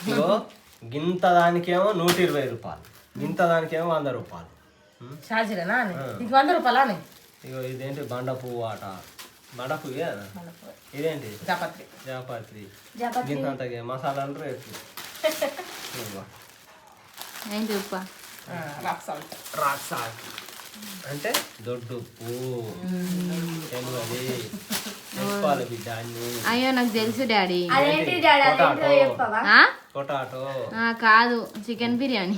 ఇగో గింత దానికేమో 120 రూపాయలు, గింత దానికేమో 100 రూపాయలు. షాజీరేనా ఇది 100 రూపాయలా? ఇగో ఇదేంటి బండ పువ్వు ఆట, బండ పువ్వు ఇదేంటి జాపత్రి. జాపత్రి గింత మసాలాలు రేట్లు. ఏంటి ఉప్ప రాక్ సాల్ట్. రాక్ సాల్ట్ అంటే దొడ్డు ఉప్పు తెలియదు తెచ్చుకోవాలి బిడ్డ అన్ని. అయ్యో నాకు తెలుసు డాడీ. పొటాటో కాదు చికెన్ బిర్యానీ.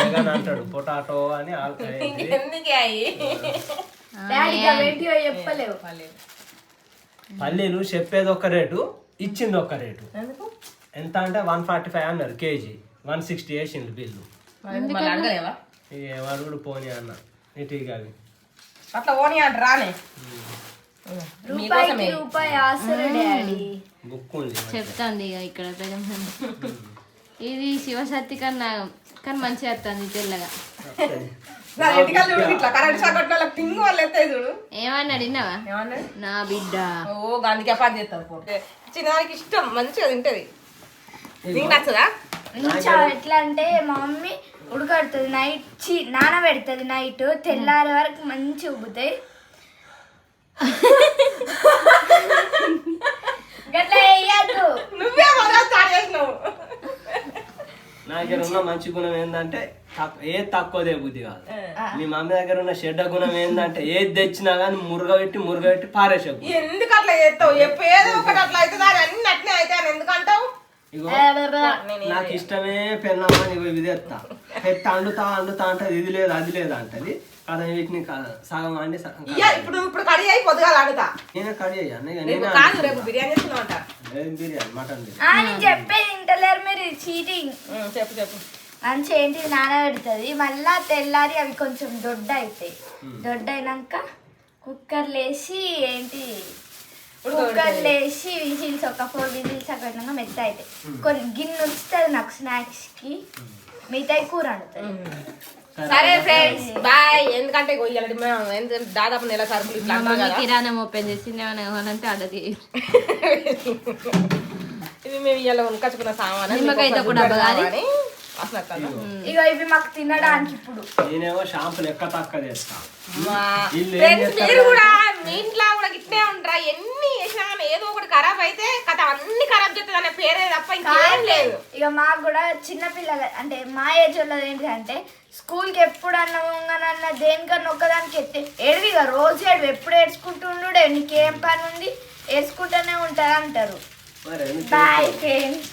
జగన్ అంటాడు పొటాటో అని. పల్లీలు చెప్పేది ఒక రేటు, ఇచ్చింది ఒక రేటు. ఎంత అంటే 145 అన్నారు కేజీ, 160 వేసిండు బిల్లు. వాడు కూడా పోనీ అన్న ఇటు అవి అట్లా ఓని అంట రానే బుక్ ఉంది చెప్తాంది ఇక ఇక్కడ ఇది శివశక్తి కన్నా కానీ మంచిగా వస్తుంది తెల్లగా. ఏమన్నా అడిగినావా? నా బిడ్డ ఓ గాంధీకి పని చేస్తావు, చిన్నదానికి ఇష్టం మంచిగా తింటది. నీకు నచ్చదా? ఎట్లా అంటే మా మమ్మీ ఉడకడుతుంది నైట్, నానబెడుతుంది నైట్, తెల్లారి వరకు మంచి ఉబ్బుతాయి. గట్లా వేయద్దు. నువ్వే స్టార్ట్ చేసినావు. నా దగ్గర ఉన్న మంచి గుణం ఏంటంటే ఏది తక్కువదే బుద్ధి కాదు. మీ మమ్మీ దగ్గర ఉన్న చెడ్డ గుణం ఏంటంటే ఏది తెచ్చినా కానీ మురుగబెట్టి పారేసే. ఎందుకు అట్లా చేస్తావు? ఏదో ఒకటి అట్లా అవుతుంది, అన్ని అట్నే అయితే ఎందుకంటావు? ఇగో నాకు ఇష్టమే పెళ్ళమ్మా, నీకు ఇది ఎత్తా ఎత్తా అండుతా అంటే ఇది లేదు అది లేదు అంటది కదా. వీటిని సగం అండి ఇప్పుడు కడి అయి పొద్దుగా అడుగుతా. నేనే కడి అయ్యాను. రేపు బిర్యానీ చేస్తున్నావు. బిర్యానీ మటన్ నేను చెప్పేది ఇంటలేరు మీరు, చీటింగ్. చెప్పు మంచి ఏంటి నానబెడుతుంది, మళ్ళా తెల్లారి అవి కొంచెం దొడ్డ అవుతాయి. దొడ్డ అయినాక కుక్కర్లు వేసి విజిల్స్ ఒక 4 విజిల్స్ అక్కడ మెత్త అవుతాయి. కొన్ని గిన్నె ఉంచుతుంది నాకు స్నాక్స్ కి, మిగతా కూర వండుతుంది. సరే ఫ్రెండ్స్ బాయ్. ఎందుకంటే దాదాపు నెల సరుకులు కిరాణం ఓపెన్ చేసి అంటే ఆర్డర్ చేయి. ఇవి మేము ఇలా ఉనకచ్చుకున్న సామాన్. నిమ్మకాయతో కూడా కానీ ఇగో ఇవి మాకు తినడానికి. ఇప్పుడు నేనేమో షాంపులు ఎక్క తక్కువ చేస్తా. మీరు కూడా మీ ఇంట్లో కూడా గిట్నే ఉంటారా? ఎన్ని చేసినా కానీ ఏదో ఒకటి ఖరాబ్ అయితే కథ అన్ని ఖరాబ్ చేస్తుంది అనే పేరే తప్ప ఇంకేం లేదు. ఇక మాకు కూడా చిన్నపిల్లలు అంటే మా ఏజ్ వాళ్ళది ఏంటంటే స్కూల్కి ఎప్పుడు అన్న దేనికన్నా ఒక్కదానికి ఎడివిగా రోజు ఎప్పుడు ఏడ్చుకుంటుండు, నీకేం పని ఉంది ఏడ్చుకుంటూనే ఉంటారు అంటారు. Bye friends.